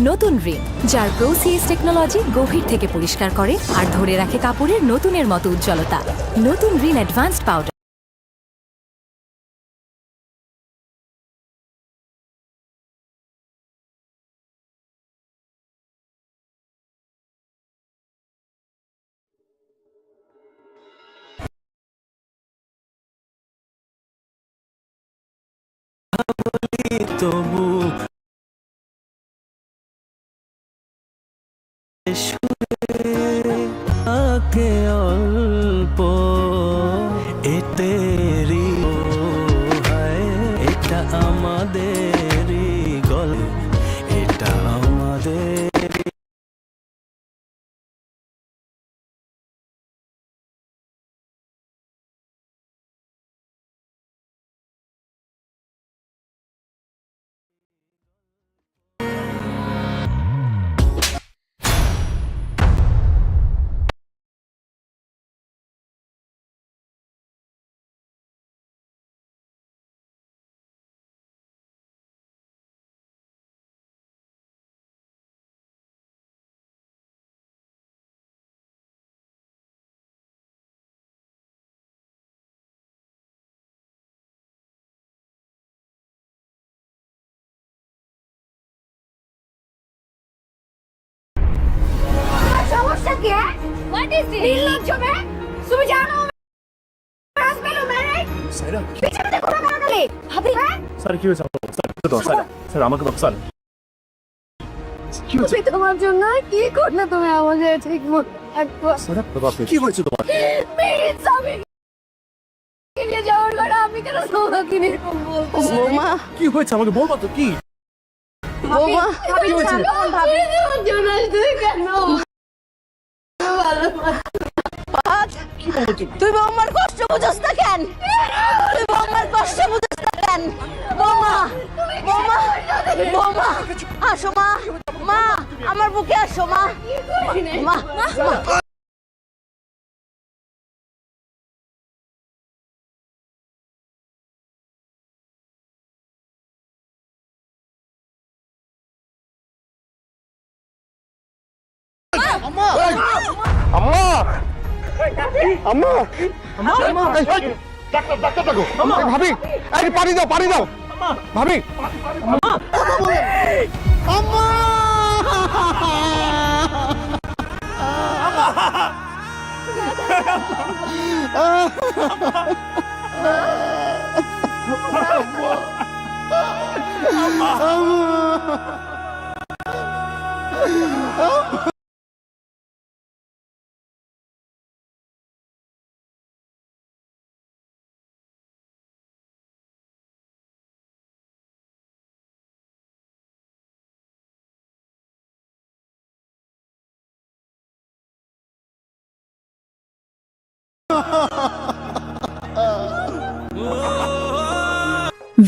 নতুন রিন, যার প্রোসিএস টেকনোলজি গভীর থেকে পরিষ্কার করে আর ধরে রাখে কাপড়ের নতুনের মতো উজ্জ্বলতা। নতুন রিন অ্যাডভান্সড পাউডার। তবু সুরে অল্প এতেরি হয়, এটা আমাদেরই গল্প, এটা আমাদের। समस्या क्या है? What is it? निर्लज्ज में তুমি জানো হাসবেন্ড ম্যারেড সাইরা পিছনে দেখো না কালে ভাবি হ্যাঁ স্যার কি হয়েছে স্যার দাও স্যার স্যার আমাকে দাও স্যার কি হয়েছে তুমি তোমার জন্য কি করলে তুমি আমাকে ঠিক মতো স্যার বাপ কি হয়েছে তোমার মেরে স্বামী কিনে যাওয়ার কথা আমি কেন তোমাকে এরকম বলবো বৌমা কি হয়েছে আমাকে বলবা তো কি বৌমা ভাবি হয়েছে? ভাবি তোমার জন্য আসতে কেন ভালো তুই বৌমার কষ্ট বুঝছ না কেন? তুই বৌমার কষ্ট বুঝছ না কেন? বৌমা বৌমা বৌমা আসো মা, মা আমার বুকে আসো মা, মা মা ডাক্তার ডাকো ভাবি, এই পানি দাও ভাবি।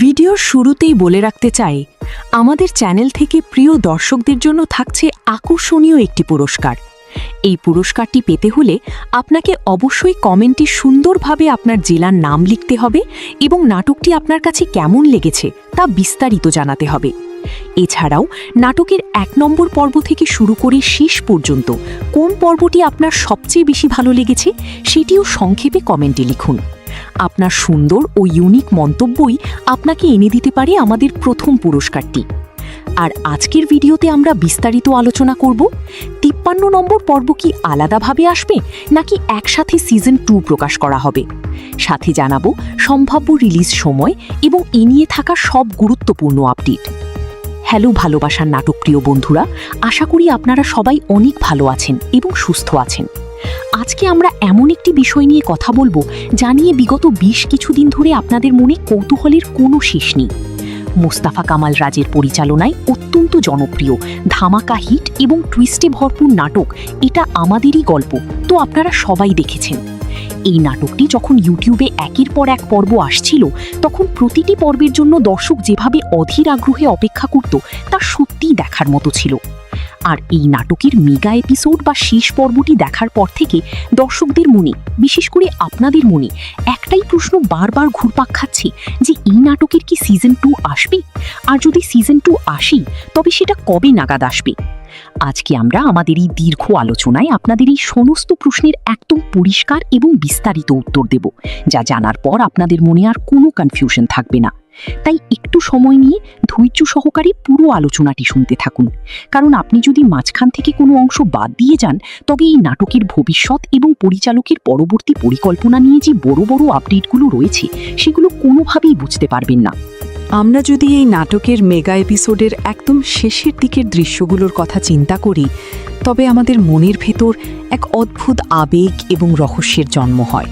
ভিডিওর শুরুতেই বলে রাখতে চাই, আমাদের চ্যানেল থেকে প্রিয় দর্শকদের জন্য থাকছে আকর্ষণীয় একটি পুরস্কার। এই পুরস্কারটি পেতে হলে আপনাকে অবশ্যই কমেন্টে সুন্দরভাবে আপনার জেলার নাম লিখতে হবে এবং নাটকটি আপনার কাছে কেমন লেগেছে তা বিস্তারিত জানাতে হবে। এছাড়াও নাটকের ১ নম্বর পর্ব থেকে শুরু করে শেষ পর্যন্ত কোন পর্বটি আপনার সবচেয়ে বেশি ভালো লেগেছে সেটিও সংক্ষেপে কমেন্টে লিখুন। আপনার সুন্দর ও ইউনিক মন্তব্যই আপনাকে এনে দিতে পারে আমাদের প্রথম পুরস্কারটি। আর আজকের ভিডিওতে আমরা বিস্তারিত আলোচনা করব ৫৩ নম্বর পর্ব কি আলাদাভাবে আসবে নাকি একসাথে সিজন 2 প্রকাশ করা হবে। সাথে জানাবো সম্ভাব্য রিলিজ সময় এবং এ নিয়ে থাকা সব গুরুত্বপূর্ণ আপডেট। হ্যালো ভালোবাসার নাটকপ্রিয় বন্ধুরা, আশা করি আপনারা সবাই অনেক ভালো আছেন এবং সুস্থ আছেন। আজকে আমরা এমন একটি বিষয় নিয়ে কথা বলবো যা নিয়ে বিগত কিছুদিন ধরে আপনাদের মনে কৌতূহলের কোনো শেষ নেই। মোস্তাফা কামাল রাজের পরিচালনায় অত্যন্ত জনপ্রিয় ধামাকা হিট এবং টুইস্টে ভরপুর নাটক এটা আমাদেরই গল্প তো আপনারা সবাই দেখেছেন। এই নাটকটি যখন ইউটিউবে একের পর এক পর্ব আসছিল তখন প্রতিটি পর্বের জন্য দর্শক যেভাবে অধীর আগ্রহে অপেক্ষা করত তা সত্যিই দেখার মতো ছিল। আর এই নাটকের মেগা এপিসোড বা শেষ পর্বটি দেখার পর থেকে দর্শকদের মনে, বিশেষ করে আপনাদের মনে এক একটাই প্রশ্ন বারবার ঘুরপাক খাচ্ছে যে এই নাটকের কি সিজন 2 আসবে, আর যদি সিজন 2 আসি তবে সেটা কবে নাগাদ আসবে। আজকে আমরা আমাদের এই দীর্ঘ আলোচনায় আপনাদের এই সমস্ত প্রশ্নের একদম পরিষ্কার এবং বিস্তারিত উত্তর দেব, যা জানার পর আপনাদের মনে আর কোনো কনফিউশন থাকবে না। তাই একটু সময় নিয়ে ধৈর্য সহকারে পুরো আলোচনাটি শুনতে থাকুন, কারণ আপনি যদি মাঝখান থেকে কোনো অংশ বাদ দিয়ে যান তবে এই নাটকের ভবিষ্যৎ এবং পরিচালকের পরবর্তী পরিকল্পনা নিয়ে যে বড় বড় আপডেটগুলো রয়েছে সেগুলো কোনোভাবেই বুঝতে পারবেন না। আমরা যদি এই নাটকের মেগা এপিসোডের একদম শেষের দিকের দৃশ্যগুলোর কথা চিন্তা করি, তবে আমাদের মনের ভেতর এক অদ্ভুত আবেগ এবং রহস্যের জন্ম হয়।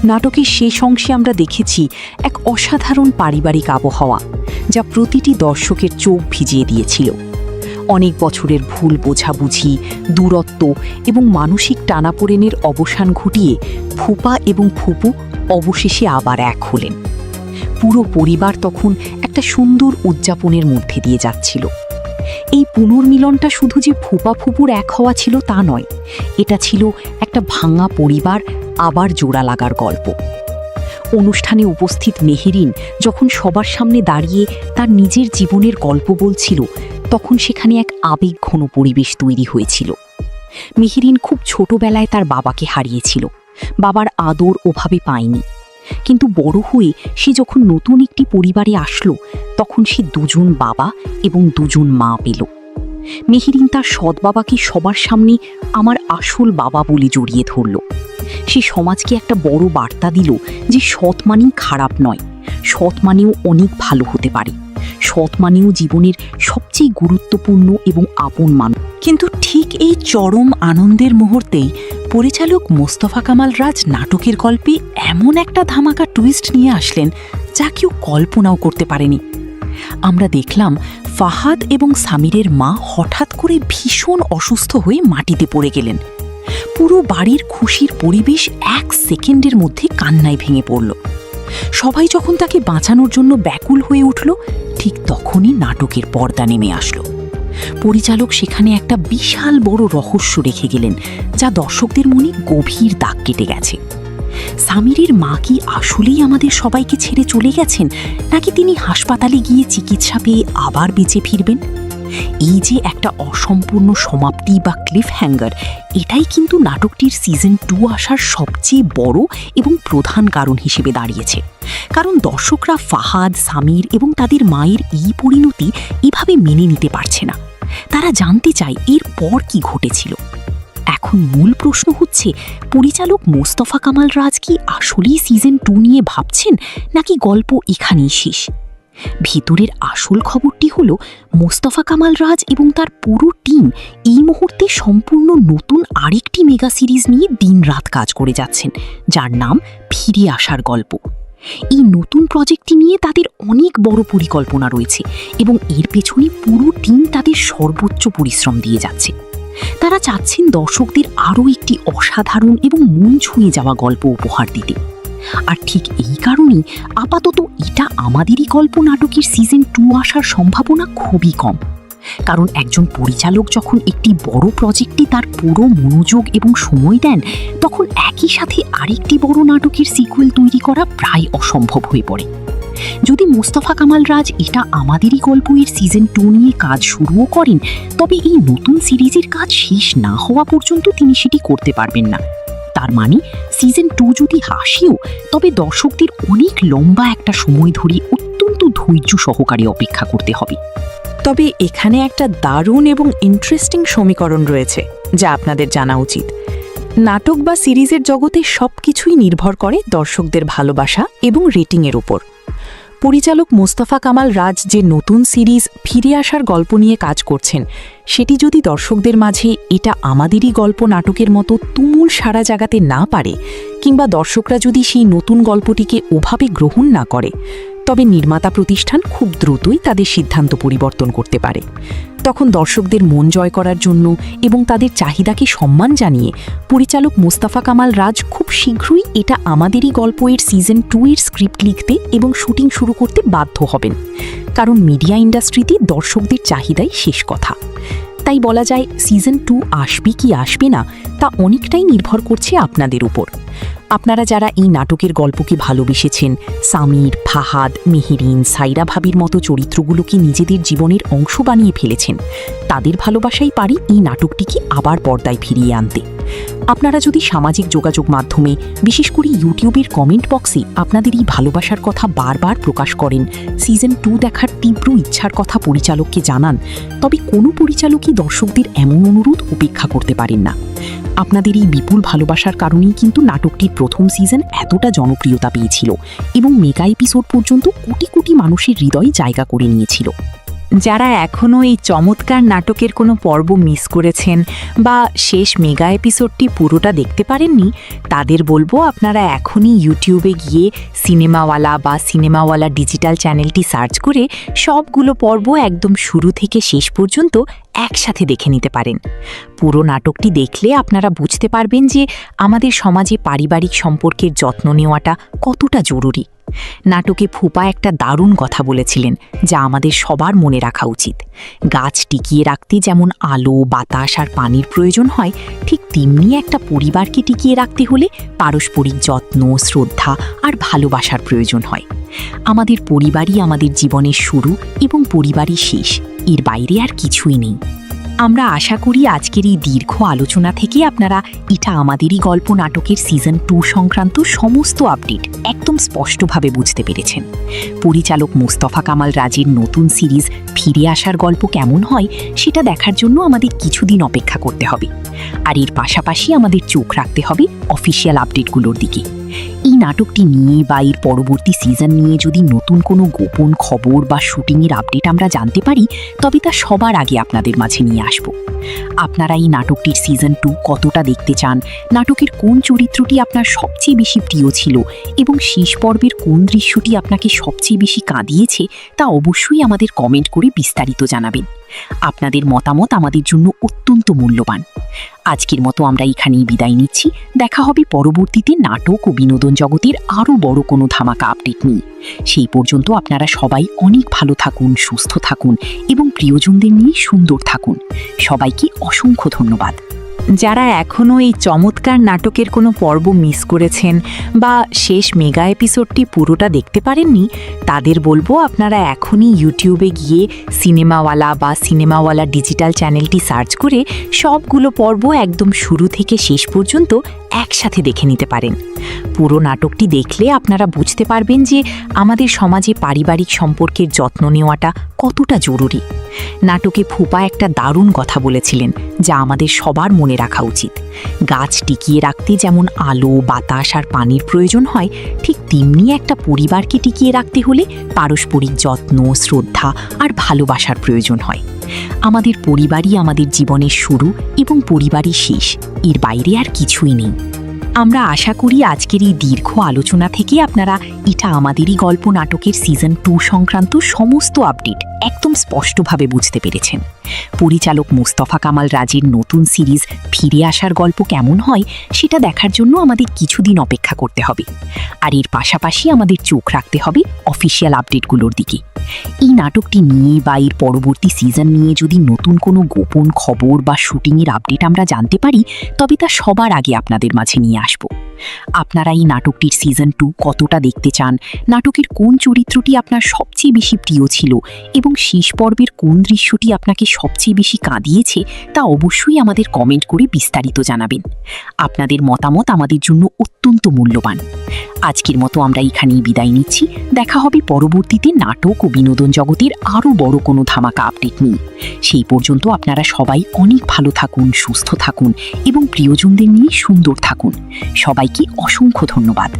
নাটকের শেষ অংশে আমরা দেখেছি এক অসাধারণ পারিবারিক আবহাওয়া, যা প্রতিটি দর্শকের চোখ ভিজিয়ে দিয়েছিল। অনেক বছরের ভুল বোঝাবুঝি, দূরত্ব এবং মানসিক টানাপোড়েনের অবসান ঘটিয়ে ফুপা এবং ফুপু অবশেষে আবার এক হলেন। পুরো পরিবার তখন একটা সুন্দর উদযাপনের মধ্যে দিয়ে যাচ্ছিল। এই পুনর্মিলনটা শুধু যে ফুপা ফুপুর এক হওয়া ছিল তা নয়, এটা ছিল একটা ভাঙা পরিবার আবার জোড়া লাগার গল্প। অনুষ্ঠানে উপস্থিত মেহেরিন যখন সবার সামনে দাঁড়িয়ে তার নিজের জীবনের গল্প বলছিল, তখন সেখানে এক আবেগঘন পরিবেশ তৈরি হয়েছিল। মেহেরিন খুব ছোটবেলায় তার বাবাকে হারিয়েছিল, বাবার আদর ওভাবে পায়নি, কিন্তু বড় হয়ে সে যখন নতুন একটি পরিবারে আসলো তখন সে দুজন বাবা এবং দুজন মা পেল। মেহেরিন তার সৎ বাবাকে সবার সামনে আমার আসল বাবা বলে জড়িয়ে ধরল। সে সমাজকে একটা বড় বার্তা দিল যে সৎ মানেই খারাপ নয়, সৎ মানেও অনেক ভালো হতে পারে, সৎ মানেও জীবনের সবচেয়ে গুরুত্বপূর্ণ এবং আপন মানুষ। কিন্তু ঠিক এই চরম আনন্দের মুহূর্তেই পরিচালক মোস্তফা কামাল রাজ নাটকের গল্পে এমন একটা ধামাকা টুইস্ট নিয়ে আসলেন যা কেউ কল্পনাও করতে পারেনি। আমরা দেখলাম ফাহাদ এবং সামিরের মা হঠাৎ করে ভীষণ অসুস্থ হয়ে মাটিতে পড়ে গেলেন। পুরো বাড়ির খুশির পরিবেশ 1 সেকেন্ডের মধ্যে কান্নায় ভেঙে পড়ল। সবাই যখন তাকে বাঁচানোর জন্য ব্যাকুল হয়ে উঠল, ঠিক তখনই নাটকের পর্দা নেমে আসলো। পরিচালক সেখানে একটা বিশাল বড় রহস্য রেখে গেলেন, যা দর্শকদের মনে গভীর দাগ কেটে গেছে। সামিরের মা কি আসলেই আমাদের সবাইকে ছেড়ে চলে গেছেন, নাকি তিনি হাসপাতালে গিয়ে চিকিৎসা পেয়ে আবার বেঁচে ফিরবেন? এই যে একটা অসম্পূর্ণ সমাপ্তি বা ক্লিফ হ্যাঙ্গার, এটাই কিন্তু নাটকটির সিজন 2 আসার সবচেয়ে বড় এবং প্রধান কারণ হিসেবে দাঁড়িয়েছে। কারণ দর্শকরা ফাহাদ, সামির এবং তাদের মায়ের এই পরিণতি এভাবে মেনে নিতে পারছে না। তারা জানতে চায় এর পর কি ঘটেছিল। এখন মূল প্রশ্ন হচ্ছে, পরিচালক মোস্তফা কামাল রাজ কি আসলেই সিজন 2 নিয়ে ভাবছেন, নাকি গল্প এখানেই শেষ? ভেতরের আসল খবরটি হলো, মোস্তফা কামাল রাজ এবং তার পুরো টিম এই মুহূর্তে সম্পূর্ণ নতুন আরেকটি মেগা সিরিজ নিয়ে দিনরাত কাজ করে যাচ্ছেন, যার নাম ফিরে আসার গল্প। এই নতুন প্রজেক্টটি নিয়ে তাদের অনেক বড় পরিকল্পনা রয়েছে এবং এর পেছনে পুরো টিম তাদের সর্বোচ্চ পরিশ্রম দিয়ে যাচ্ছে। তারা চাচ্ছেন দর্শকদের আরও একটি অসাধারণ এবং মন ছুঁয়ে যাওয়া গল্প উপহার দিতে। আর ঠিক এই কারণেই আপাতত এটা আমাদেরই গল্প নাটকের সিজন 2 আসার সম্ভাবনা খুবই কম। কারণ একজন পরিচালক যখন একটি বড় প্রজেক্টে তার পুরো মনোযোগ এবং সময় দেন, তখন একই সাথে আরেকটি বড় নাটকের সিকুয়েল তৈরি করা প্রায় অসম্ভব হয়ে পড়ে। যদি মোস্তফা কামাল রাজ এটা আমাদেরই গল্প এর সিজন 2 নিয়ে কাজ শুরুও করেন, তবে এই নতুন সিরিজের কাজ শেষ না হওয়া পর্যন্ত তিনি সেটি করতে পারবেন না। তার মানে সিজন 2 যদি আসেও, তবে দর্শকদের অনেক লম্বা একটা সময় ধরে অত্যন্ত ধৈর্য সহকারে অপেক্ষা করতে হবে। তবে এখানে একটা দারুণ এবং ইন্টারেস্টিং সমীকরণ রয়েছে, যা আপনাদের জানা উচিত। নাটক বা সিরিজের জগতে সবকিছুই নির্ভর করে দর্শকদের ভালোবাসা এবং রেটিংয়ের উপর। পরিচালক মোস্তফা কামাল রাজ যে নতুন সিরিজ ফিরে আসার গল্প নিয়ে কাজ করছেন, সেটি যদি দর্শকদের মাঝে এটা আমাদেরই গল্প নাটকের মতো তুমুল সাড়া জাগাতে না পারে, কিংবা দর্শকরা যদি সেই নতুন গল্পটিকে ওভাবে গ্রহণ না করে, তবে নির্মাতা প্রতিষ্ঠান খুব দ্রুতই তাদের সিদ্ধান্ত পরিবর্তন করতে পারে। তখন দর্শকদের মন জয় করার জন্য এবং তাদের চাহিদাকে সম্মান জানিয়ে পরিচালক মোস্তফা কামাল রাজ খুব শীঘ্রই এটা আমাদেরই গল্প এর সিজন 2 এর স্ক্রিপ্ট লিখতে এবং শুটিং শুরু করতে বাধ্য হবেন। কারণ মিডিয়া ইন্ডাস্ট্রিতে দর্শকদের চাহিদাই শেষ কথা। তাই বলা যায় সিজন 2 আসবে কি আসবে না তা অনেকটাই নির্ভর করছে আপনাদের উপর। আপনারা যারা এই নাটকের গল্পকে ভালোবেসেছেন, সামির, ফাহাদ, মেহেরিন, সাইরা ভাবির মতো চরিত্রগুলোকে নিজেদের জীবনের অংশ বানিয়ে ফেলেছেন, তাদের ভালোবাসাই পারি এই নাটকটিকে আবার পর্দায় ফিরিয়ে আনতে। আপনারা যদি সামাজিক যোগাযোগ মাধ্যমে, বিশেষ করে ইউটিউবের কমেন্ট বক্সে আপনাদের এই ভালোবাসার কথা বারবার প্রকাশ করেন, সিজন 2 দেখার তীব্র ইচ্ছার কথা পরিচালককে জানান, তবে কোনো পরিচালকই দর্শকদের এমন অনুরোধ উপেক্ষা করতে পারেন না। আপনাদের এই বিপুল ভালোবাসার কারণেই কিন্তু নাটকটির প্রথম সিজন এতটা জনপ্রিয়তা পেয়েছিল এবং মেগা এপিসোড পর্যন্ত কোটি কোটি মানুষের হৃদয়ে জায়গা করে নিয়েছিল। যারা এখনও এই চমৎকার নাটকের কোনো পর্ব মিস করেছেন বা শেষ মেগা এপিসোডটি পুরোটা দেখতে পারেননি, তাদের বলবো আপনারা এখনই ইউটিউবে গিয়ে সিনেমাওয়ালা বা সিনেমাওয়ালা ডিজিটাল চ্যানেলটি সার্চ করে সবগুলো পর্ব একদম শুরু থেকে শেষ পর্যন্ত একসাথে দেখে নিতে পারেন। পুরো নাটকটি দেখলে আপনারা বুঝতে পারবেন যে আমাদের সমাজে পারিবারিক সম্পর্কের যত্ন নেওয়াটা কতটা জরুরি। নাটকে ফুপা একটা দারুণ কথা বলেছিলেন যা আমাদের সবার মনে রাখা উচিত। গাছ টিকিয়ে রাখতে যেমন আলো, বাতাস আর পানির প্রয়োজন হয়, ঠিক তেমনি একটা পরিবারকে টিকিয়ে রাখতে হলে পারস্পরিক যত্ন, শ্রদ্ধা আর ভালোবাসার প্রয়োজন হয়। আমাদের পরিবারই আমাদের জীবনের শুরু এবং পরিবারই শেষ, এর বাইরে আর কিছুই নেই। আমরা আশা করি আজকের এই দীর্ঘ আলোচনা থেকে আপনারা এটা আমাদেরই গল্প নাটকের সিজন 2 সংক্রান্ত সমস্ত আপডেট একদম স্পষ্টভাবে বুঝতে পেরেছেন। পরিচালক মোস্তফা কামাল রাজের নতুন সিরিজ ফিরে আসার গল্প কেমন হয় সেটা দেখার জন্য আমাদের কিছুদিন অপেক্ষা করতে হবে, আর এর পাশাপাশি আমাদের চোখ রাখতে হবে অফিসিয়াল আপডেটগুলোর দিকে। এই নাটকটি নিয়ে বা এর পরবর্তী সিজন নিয়ে যদি নতুন কোনো গোপন খবর বা শুটিংয়ের আপডেট আমরা জানতে পারি, তবে তা সবার আগে আপনাদের মাঝে নিয়ে আসব। আপনারা এই নাটকটির সিজন 2 কতটা দেখতে চান, নাটকের কোন চরিত্রটি আপনার সবচেয়ে বেশি প্রিয় ছিল এবং শেষ পর্বের কোন দৃশ্যটি আপনাকে সবচেয়ে বেশি কাঁদিয়েছে, তা অবশ্যই আমাদের কমেন্ট করে বিস্তারিত জানাবেন। আপনাদের মতামত আমাদের জন্য অত্যন্ত মূল্যবান। আজকের মতো আমরা এখানেই বিদায় নিচ্ছি। দেখা হবে পরবর্তীতে নাটক ও বিনোদন জগতের আরও বড় কোনো ধামাকা আপডেট নিয়ে। সেই পর্যন্ত আপনারা সবাই অনেক ভালো থাকুন, সুস্থ থাকুন এবং প্রিয়জনদের নিয়ে সুন্দর থাকুন। সবাইকে অসংখ্য ধন্যবাদ। যারা এখনও এই চমৎকার নাটকের কোনো পর্ব মিস করেছেন বা শেষ মেগা এপিসোডটি পুরোটা দেখতে পারেননি, তাদের বলবো আপনারা এখনই ইউটিউবে গিয়ে সিনেমাওয়ালা বা সিনেমাওয়ালা ডিজিটাল চ্যানেলটি সার্চ করে সবগুলো পর্ব একদম শুরু থেকে শেষ পর্যন্ত একসাথে দেখে নিতে পারেন। পুরো নাটকটি দেখলে আপনারা বুঝতে পারবেন যে আমাদের সমাজে পারিবারিক সম্পর্কের যত্ন নেওয়াটা কতটা জরুরি। নাটকে ফুপা একটা দারুণ কথা বলেছিলেন যা আমাদের সবার মনে রাখা উচিত। গাছ টিকিয়ে রাখতে যেমন আলো, বাতাস আর পানির প্রয়োজন হয়, ঠিক তেমনি একটা পরিবারকে টিকিয়ে রাখতে হলে পারস্পরিক যত্ন, শ্রদ্ধা আর ভালোবাসার প্রয়োজন হয়। আমাদের পরিবারই আমাদের জীবনের শুরু এবং পরিবারই শেষ, এর বাইরে আর কিছুই নেই। আমরা আশা করি আজকের এই দীর্ঘ আলোচনা থেকে আপনারা এটা আমাদেরই গল্প নাটকের সিজন 2 সংক্রান্ত সমস্ত আপডেট একদম স্পষ্টভাবে বুঝতে পেরেছেন। পরিচালক মোস্তফা কামাল রাজের নতুন সিরিজ ফিরে আসার গল্প কেমন হয় সেটা দেখার জন্য আমাদের কিছুদিন অপেক্ষা করতে হবে, আর এর পাশাপাশি আমাদের চোখ রাখতে হবে অফিসিয়াল আপডেটগুলোর দিকে। এই নাটকটি নিয়ে বা এর পরবর্তী সিজন নিয়ে যদি নতুন কোনো গোপন খবর বা শুটিংয়ের আপডেট আমরা জানতে পারি, তবে তা সবার আগে আপনাদের মাঝে নিয়ে আসব। আপনারা এই নাটকটির সিজন 2 কতটা দেখতে চান, নাটকের কোন চরিত্রটি আপনার সবচেয়ে বেশি প্রিয় ছিল এবং শেষ পর্বের কোন দৃশ্যটি আপনাকে সবচেয়ে বেশি কাঁদিয়েছে, তা অবশ্যই আমাদের কমেন্ট করে বিস্তারিত জানাবেন। আপনাদের মতামত আমাদের জন্য অত্যন্ত মূল্যবান। আজকের মতো আমরা এখানেই বিদায় নিচ্ছি। দেখা হবে পরবর্তীতে নাটক ও বিনোদন জগতের আরও বড় কোনো ধামাকা আপডেট নিয়ে। সেই পর্যন্ত আপনারা সবাই অনেক ভালো থাকুন, সুস্থ থাকুন এবং প্রিয়জনদের নিয়ে সুন্দর থাকুন। সবাইকে অসংখ্য ধন্যবাদ।